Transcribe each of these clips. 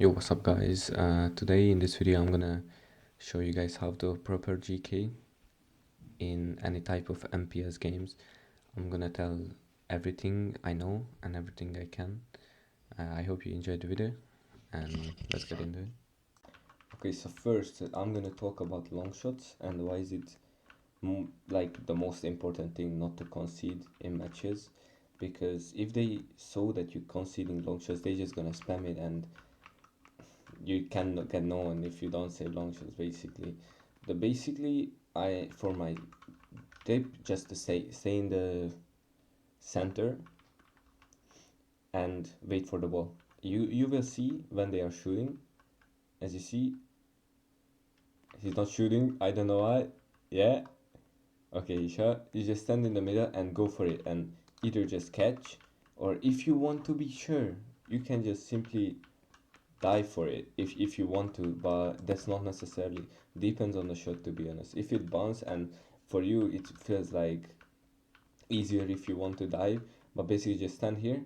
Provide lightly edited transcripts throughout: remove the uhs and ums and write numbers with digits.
Yo, what's up guys? Today in this video I'm gonna show you guys how to proper GK in any type of MPS games. I'm gonna tell everything I know and everything I can. I hope you enjoyed the video and let's get into it. Okay, so first I'm gonna talk about long shots and why is it like the most important thing not to concede in matches, because if they saw that you're conceding long shots they're just gonna spam it and you can get known if you don't save long shots. Basically I for my tip, just to stay in the center and wait for the ball. You will see when they are shooting. As you see, he's not shooting, I don't know why. Yeah, okay, he shot. You just stand in the middle and go for it and either just catch, or if you want to be sure you can just simply dive for it if you want to, but that's not necessarily, depends on the shot, to be honest. If it bounces and for you it feels like easier if you want to dive, but basically just stand here,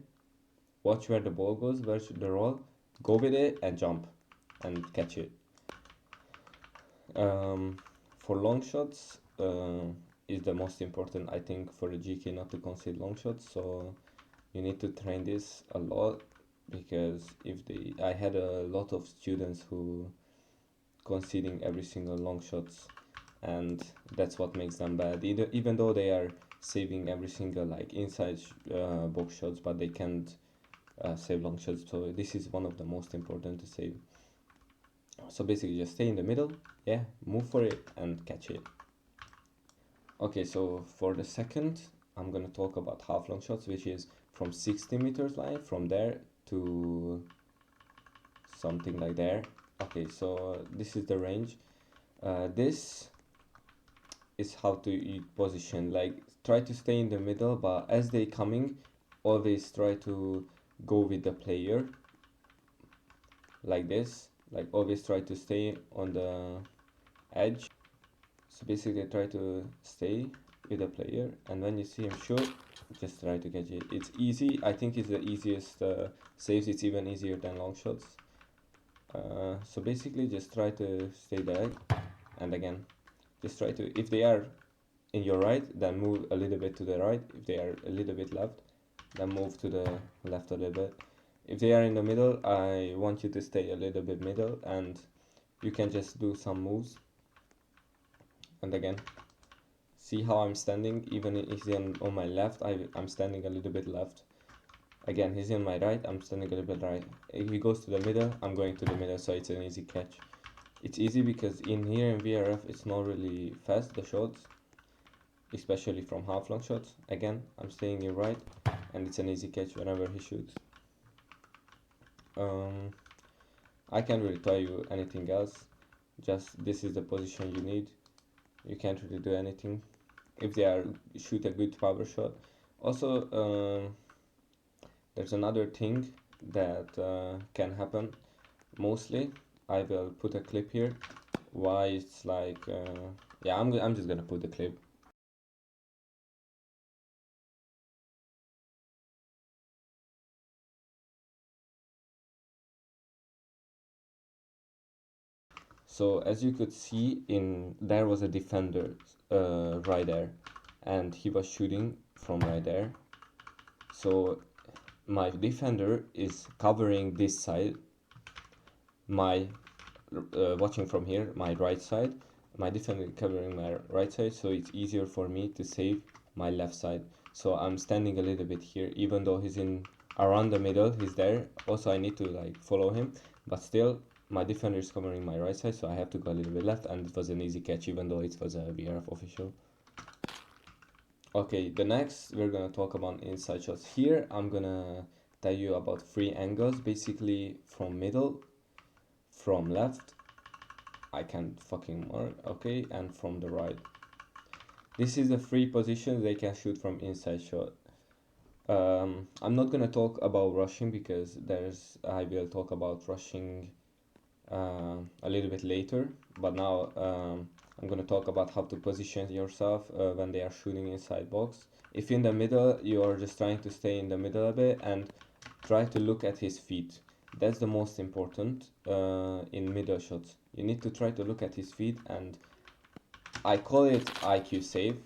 watch where the ball goes, where should the roll, go with it and jump and catch it. For long shots is the most important, I think, for a GK not to concede long shots, so you need to train this a lot, because I had a lot of students who conceding every single long shots, and that's what makes them bad. Even though they are saving every single like inside box shots, but they can't save long shots. So this is one of the most important to save. So basically just stay in the middle, yeah, move for it and catch it. Okay, so for the second I'm gonna talk about half long shots, which is from 60 meters line, from there to something like there. Okay, so this is the range. This is how to position, like try to stay in the middle, but as they coming always try to go with the player like this, like always try to stay on the edge. So basically try to stay with the player, and when you see him shoot just try to catch it. It's easy, I think it's the easiest saves. It's even easier than long shots. So basically just try to stay there, and again just try to, if they are in your right then move a little bit to the right, if they are a little bit left then move to the left a little bit. If they are in the middle I want you to stay a little bit middle, and you can just do some moves. And again see how I'm standing, even if he's on my left I'm standing a little bit left. Again he's in my right, I'm standing a little bit right. If he goes to the middle I'm going to the middle, so it's an easy catch. It's easy because in here in VRF it's not really fast, the shots, especially from half long shots. Again I'm staying in right and it's an easy catch whenever he shoots. I can't really tell you anything else, just this is the position you need. You can't really do anything if they are shoot a good power shot. Also there's another thing that can happen. Mostly I will put a clip here why it's like yeah, I'm just gonna put the clip. So as you could see, in there was a defender right there, and he was shooting from right there. So my defender is covering this side, my watching from here my right side, my defender covering my right side, so it's easier for me to save my left side. So I'm standing a little bit here, even though he's in around the middle, he's there. Also I need to like follow him, but still my defender is covering my right side, so I have to go a little bit left, and it was an easy catch even though it was a VRF official. Okay, the next we're gonna talk about inside shots. Here I'm gonna tell you about 3 angles, basically from middle, from left, I can't fucking mark, okay, and from the right. This is the 3 positions they can shoot from inside shot. I'm not gonna talk about rushing because I will talk about rushing a little bit later, but now I'm gonna talk about how to position yourself when they are shooting inside box. If in the middle, you are just trying to stay in the middle a bit and try to look at his feet. That's the most important in middle shots. You need to try to look at his feet, and I call it IQ save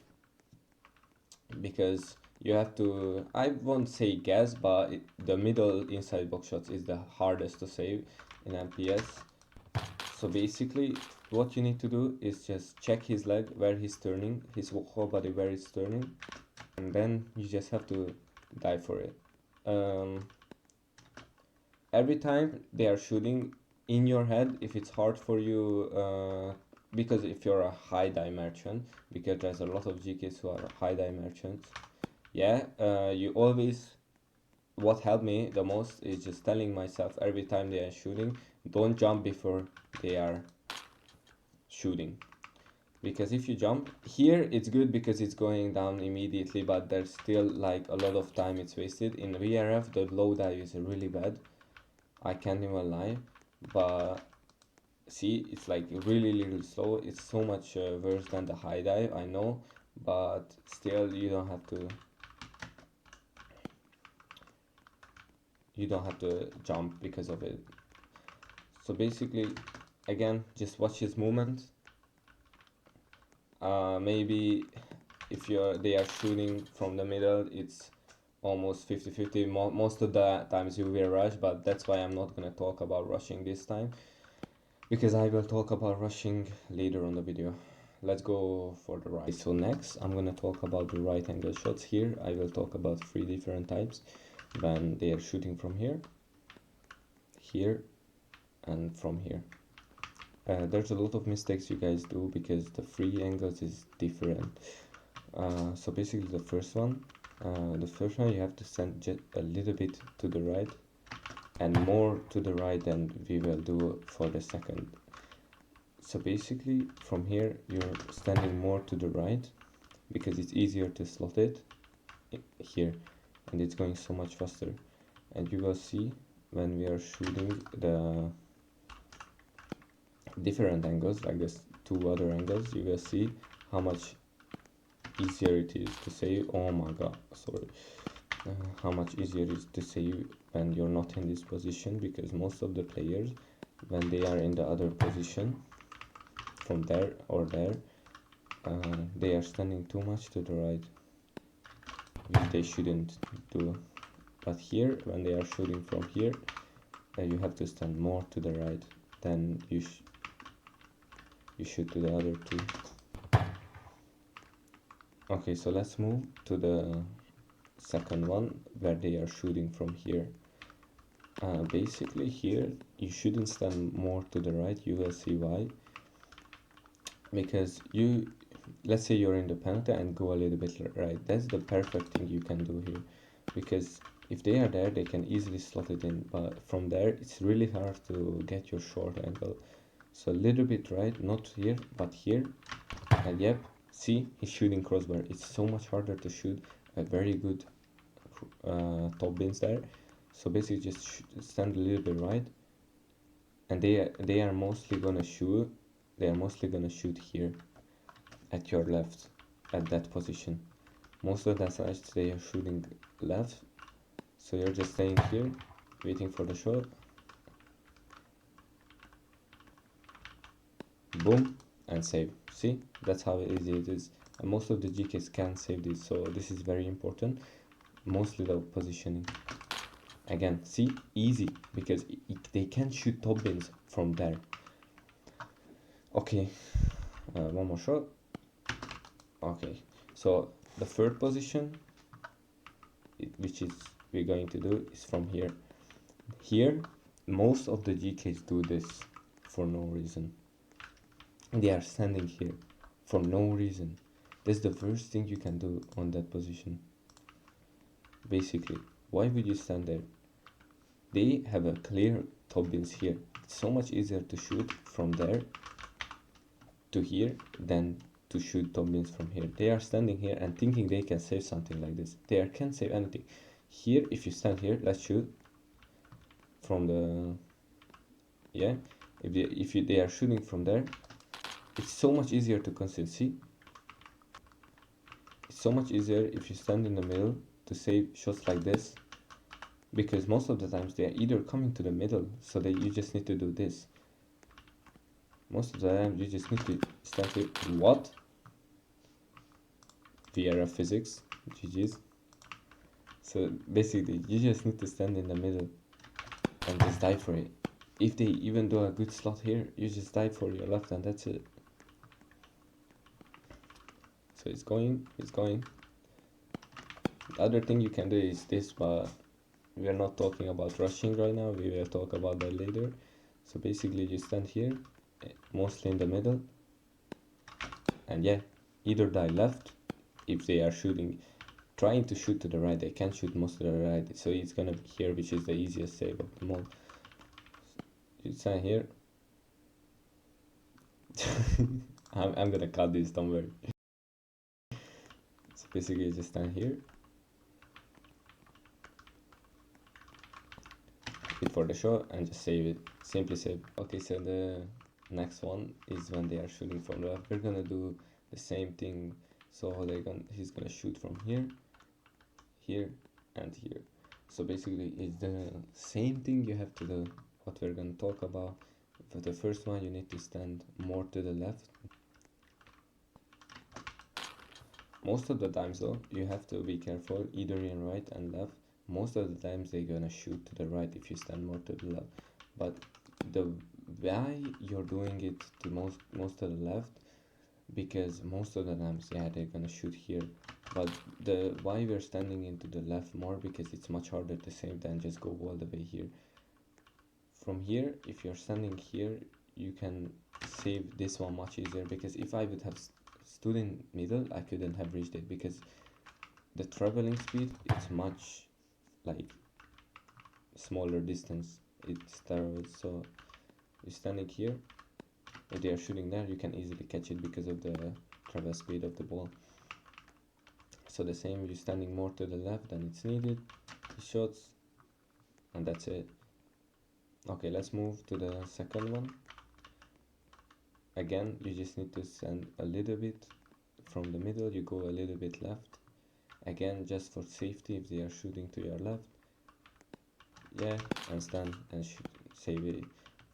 because you have to, I won't say guess, but the middle inside box shots is the hardest to save in MPS. So basically what you need to do is just check his leg where he's turning, his whole body where it's turning, and then you just have to dive for it. Every time they are shooting in your head, if it's hard for you, because if you're a high die merchant, because there's a lot of GKs who are high die merchants, yeah, you always, what helped me the most is just telling myself every time they are shooting, don't jump before they are shooting. Because if you jump here, it's good because it's going down immediately, but there's still like a lot of time it's wasted. In VRF, the low dive is really bad, I can't even lie, but see, it's like really little slow. It's so much worse than the high dive, I know, but still you don't have to jump because of it. So basically, again, just watch his movement. Maybe if they are shooting from the middle, it's almost 50-50. Most of the times you will rush, but that's why I'm not gonna talk about rushing this time, because I will talk about rushing later on the video. Let's go for the right. So next I'm gonna talk about the right angle shots. Here I will talk about 3 different types when they are shooting from here, here, and from here. There's a lot of mistakes you guys do because the 3 angles is different. So basically the first one you have to send just a little bit to the right and more to the right than we will do for the second. So basically from here you're standing more to the right because it's easier to slot it here, and it's going so much faster. And you will see when we are shooting the different angles, like this 2 other angles, you will see how much easier it is to save. Oh my god, sorry. How much easier it is to save when you're not in this position, because most of the players, when they are in the other position from there or there, they are standing too much to the right, which they shouldn't do. But here, when they are shooting from here, you have to stand more to the right than you should to the other 2. Okay, so let's move to the second one where they are shooting from here. Basically here you shouldn't stand more to the right. You will see why. Because let's say you're in the penalty and go a little bit right. That's the perfect thing you can do here, because if they are there they can easily slot it in, but from there it's really hard to get your short angle. So a little bit right, not here but here, and yep, see, he's shooting crossbar. It's so much harder to shoot a very good top bins there. So basically just stand a little bit right, and they are mostly gonna shoot here at your left, at that position. Most of the sides they are shooting left, so you're just staying here waiting for the shot. Boom, and save. See, that's how easy it is, and most of the GKs can save this, so this is very important. Mostly the positioning. Again, see, easy, because they can shoot top bins from there. Okay, one more shot. Okay, so the third position, which is we're going to do, is from here. Here, most of the GKs do this for no reason. They are standing here for no reason. That's the worst thing you can do on that position. Basically, why would you stand there? They have a clear top bins here. It's so much easier to shoot from there to here than to shoot top bins from here. They are standing here and thinking they can save something like this. They can't save anything. Here, if you stand here, let's shoot from the, yeah, if they are shooting from there, it's so much easier to conceal. See, it's so much easier if you stand in the middle to save shots like this because most of the times they are either coming to the middle, so that you just need to do this. Most of the time you just need to stand here. What? VRF physics, GG's. So basically you just need to stand in the middle and just dive for it. If they even do a good slot here, you just dive for your left and that's it. So it's going. The other thing you can do is this, but we are not talking about rushing right now, we will talk about that later. So basically you stand here, mostly in the middle, and yeah, either die left if they are trying to shoot to the right, they can shoot most to the right, so it's gonna be here, which is the easiest save of them all. You stand here. I'm gonna cut this, don't worry. So basically you just stand here, wait for the shot and just save it, simply save. Okay, so the next one is when they are shooting from left. We're gonna do the same thing. So he's gonna shoot from here, here, and here. So basically it's the same thing you have to do what we're gonna talk about. For the first one you need to stand more to the left. Most of the times though, you have to be careful, either in right and left. Most of the times they're gonna shoot to the right if you stand more to the left. But the why you're doing it to most to the left, because most of the times, yeah, they're gonna shoot here. But the why we're standing into the left more, because it's much harder to save than just go all the way here. From here, if you're standing here, you can save this one much easier, because if I would have stood in middle, I couldn't have reached it, because the traveling speed is much like smaller distance it's steroids. So you're standing here, if they are shooting there, you can easily catch it because of the travel speed of the ball. So the same, you're standing more to the left than it's needed, the shots, and that's it. Okay, let's move to the second one. Again, you just need to stand a little bit from the middle, you go a little bit left, again just for safety if they are shooting to your left, yeah, and stand and shoot, save it.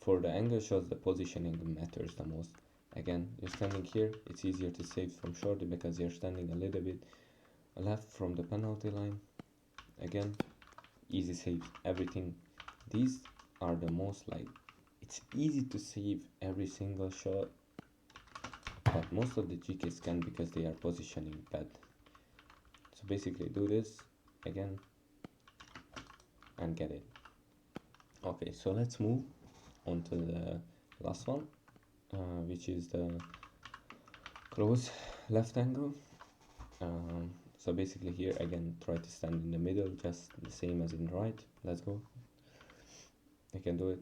For the angle shots, the positioning matters the most. Again, you're standing here, it's easier to save from short because you're standing a little bit left from the penalty line. Again, easy saves, everything. These are the most, like, it's easy to save every single shot, but most of the GKs can because they are positioning bad. So basically do this again and get it. Okay, so let's move on to the last one, which is the close left angle. So basically here again, try to stand in the middle, just the same as in right. Let's go. You can do it.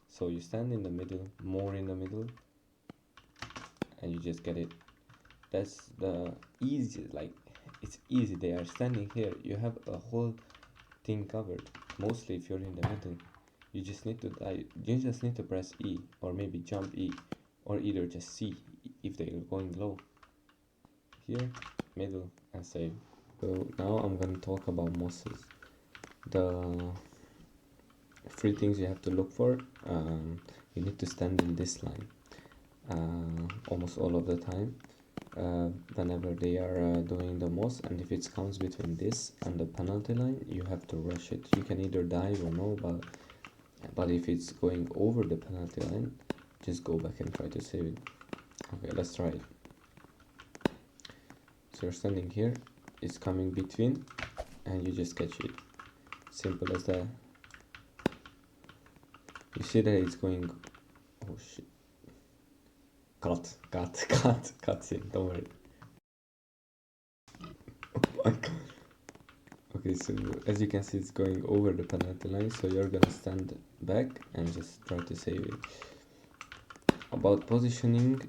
So you stand in the middle, more in the middle, and you just get it. That's the easy, like, it's easy. They are standing here, you have a whole thing covered. Mostly if you're in the middle, you just need to press E, or maybe jump E, or either just C if they're going low. Here, middle, and save. So now I'm gonna talk about mosses. The three things you have to look for. You need to stand in this line almost all of the time whenever they are doing the moss, and if it comes between this and the penalty line, you have to rush it. You can either dive or no, but if it's going over the penalty line, just go back and try to save it. Okay, let's try it. So you're standing here, it's coming between, and you just catch it. Simple as that. You see that it's going, oh shit. Cut scene, don't worry. Oh my god. Okay, so as you can see, it's going over the penalty line, so you're gonna stand back and just try to save it. About positioning,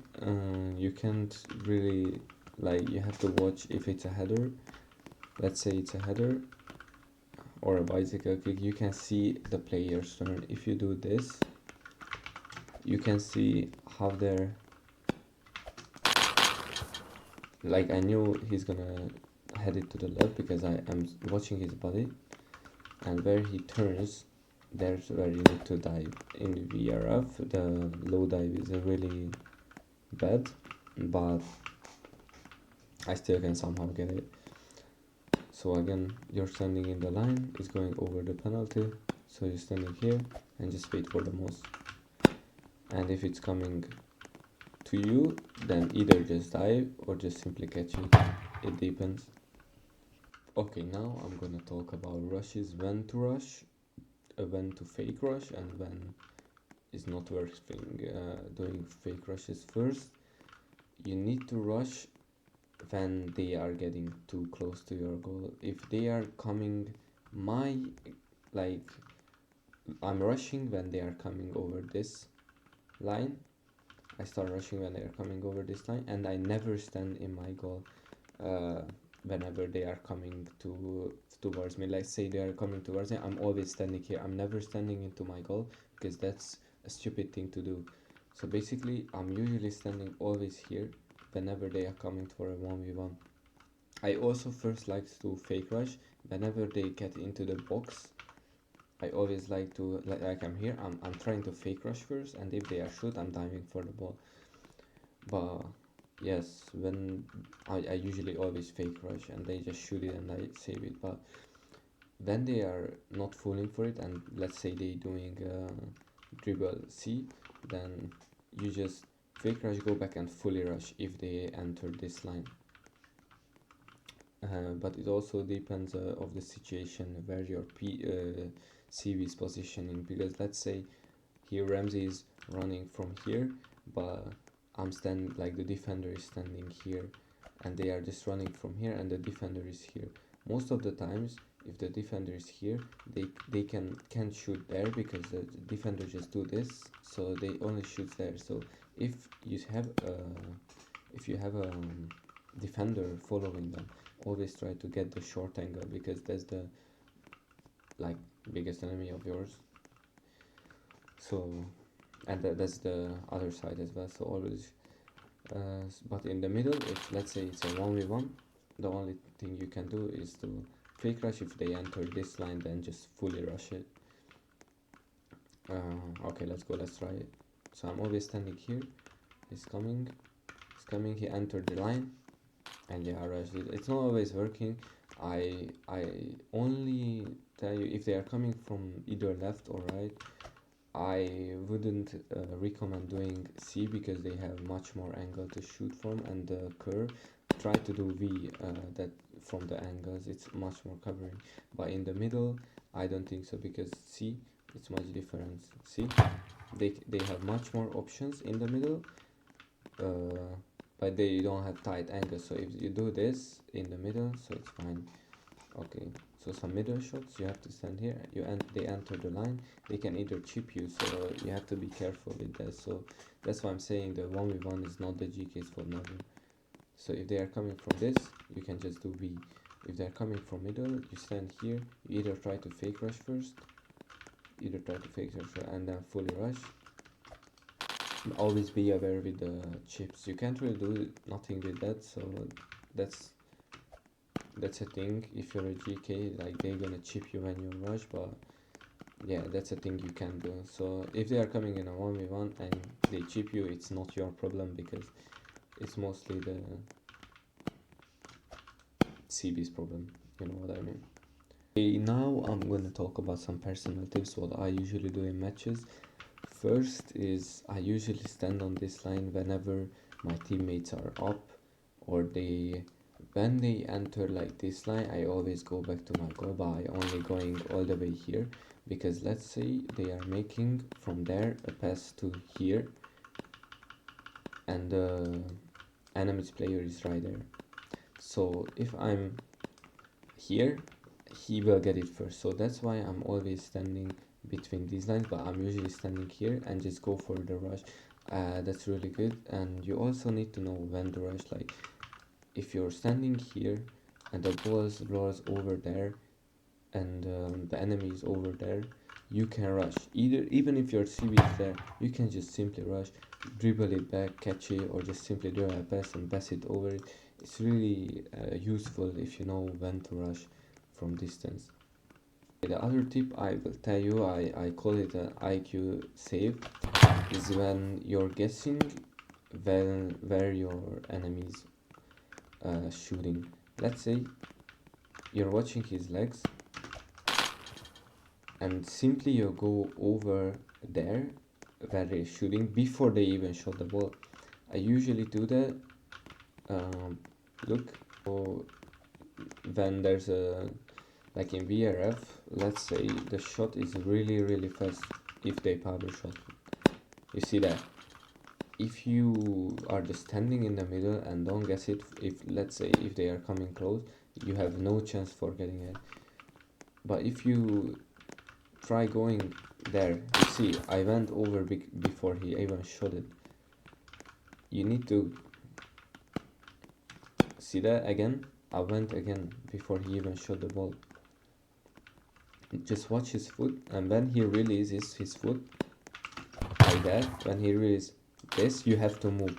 you can't really, like, you have to watch if it's a header. Let's say it's a header or a bicycle kick, you can see the player's turn. If you do this, you can see how they're, like, I knew he's gonna headed to the left because I am watching his body, and where he turns, there's where you need to dive. In VRF, the low dive is really bad, but I still can somehow get it. So again, you're standing in the line, it's going over the penalty, so you're standing here and just wait for the mouse. And if it's coming to you, then either just dive or just simply catch it depends. Okay, now I'm gonna talk about rushes, when to rush, when to fake rush, and when is not worth doing fake rushes. First, you need to rush when they are getting too close to your goal. If they are coming like I'm rushing when they are coming over this line. I start rushing when they are coming over this line, and I never stand in my goal uh, whenever they are coming towards me. Let's say they are coming towards me, I'm always standing here. I'm never standing into my goal because that's a stupid thing to do. So basically, I'm usually standing always here whenever they are coming for a 1v1. I also first like to fake rush whenever they get into the box. I always like to, like I'm here, I'm trying to fake rush first, and if they are shoot, I'm diving for the ball. But yes, when I usually always fake rush and they just shoot it and I save it. But when they are not falling for it, and let's say they doing dribble C, then you just fake rush, go back and fully rush if they enter this line. But it also depends of the situation where your CV is positioning, because let's say here Ramsey is running from here, but I'm standing, like the defender is standing here, and they are just running from here and the defender is here. Most of the times, if the defender is here, they can't shoot there because the defender just do this, so they only shoot there. So if you have a defender following them, always try to get the short angle, because that's the like biggest enemy of yours. So and that's the other side as well, so always but in the middle, if let's say it's a 1v1, the only thing you can do is to fake rush. If they enter this line, then just fully rush it. Okay, let's go, let's try it. So I'm always standing here, he's coming, he entered the line, and yeah, I rushed it. It's not always working. I only tell you if they are coming from either left or right. I wouldn't recommend doing C because they have much more angle to shoot from, and the curve, try to do V, that from the angles it's much more covering. But in the middle, I don't think so, because C, it's much different. See, they have much more options in the middle, but they don't have tight angles. So if you do this in the middle, so it's fine. Okay, so some middle shots, you have to stand here, they enter the line, they can either chip you, so you have to be careful with that. So that's why I'm saying the 1v1 is not the GK's fault never. So if they are coming from this, you can just do V. If they're coming from middle, you stand here, you either try to fake rush first, and then fully rush. Always be aware with the chips, you can't really do nothing with that, so that's a thing. If you're a GK, like they're gonna chip you when you rush, but yeah, that's a thing you can do. So if they are coming in a 1v1 and they chip you, it's not your problem, because it's mostly the CB's problem, you know what I mean. Okay, now I'm gonna talk about some personal tips, what I usually do in matches. First is I usually stand on this line whenever my teammates are up, or when they enter like this line, I always go back to my goal by only going all the way here, because let's say they are making from there a pass to here, and the enemy's player is right there. So if I'm here, he will get it first. So that's why I'm always standing between these lines, but I'm usually standing here and just go for the rush. That's really good. And you also need to know when to rush. Like if you're standing here and the ball rolls over there, and the enemy is over there, you can rush. Even if your CB is there, you can just simply rush, dribble it back, catch it, or just simply do a pass and pass it over it. it's really useful if you know when to rush from distance. The other tip I will tell you, I call it an IQ save, is when you're guessing where your enemies shooting. Let's say you're watching his legs and simply you go over there where they're shooting before they even shot the ball. I usually do that. Look, so when there's a, like in VRF, let's say the shot is really fast if they powder shot. You see that? If you are just standing in the middle and don't guess it, if let's say if they are coming close, you have no chance for getting it. But if you try going there, you see I went over before he even shot it. You need to see that again. I went again before he even shot the ball. Just watch his foot, and when he releases his foot like that, when he releases this, you have to move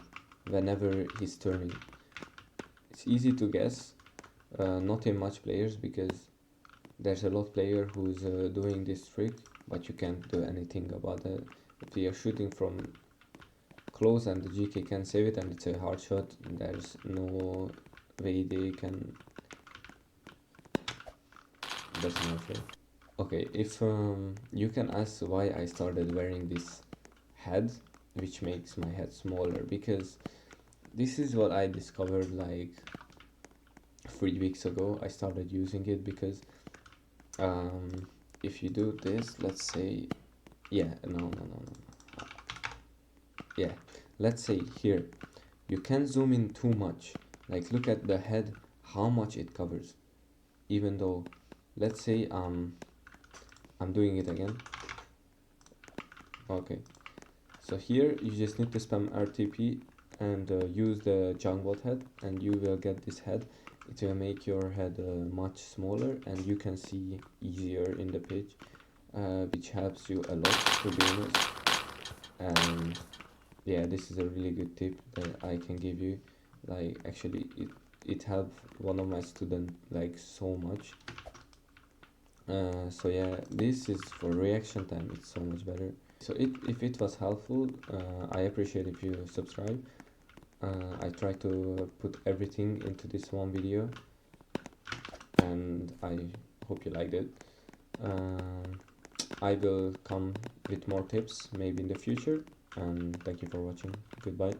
whenever he's turning. It's easy to guess, not in much players, because there's a lot of player who's doing this trick, but you can't do anything about it. If they are shooting from close and the GK can save it and it's a hard shot, there's no way they can. That's not fair. Okay, if you can ask why I started wearing this head, which makes my head smaller, because this is what I discovered like 3 weeks ago. I started using it because if you do this, let's say, yeah, no, yeah, let's say here, you can zoom in too much. Like look at the head, how much it covers. Even though, let's say I'm doing it again. Okay, so here you just need to spam RTP and use the jungbot head, and you will get this head. It will make your head much smaller and you can see easier in the pitch, which helps you a lot, to be honest. And yeah, this is a really good tip that I can give you. Like actually it helped one of my students like so much. So yeah, this is for reaction time, it's so much better. So if it was helpful, I appreciate if you subscribe. I try to put everything into this one video, and I hope you liked it. I will come with more tips maybe in the future, and thank you for watching. Goodbye.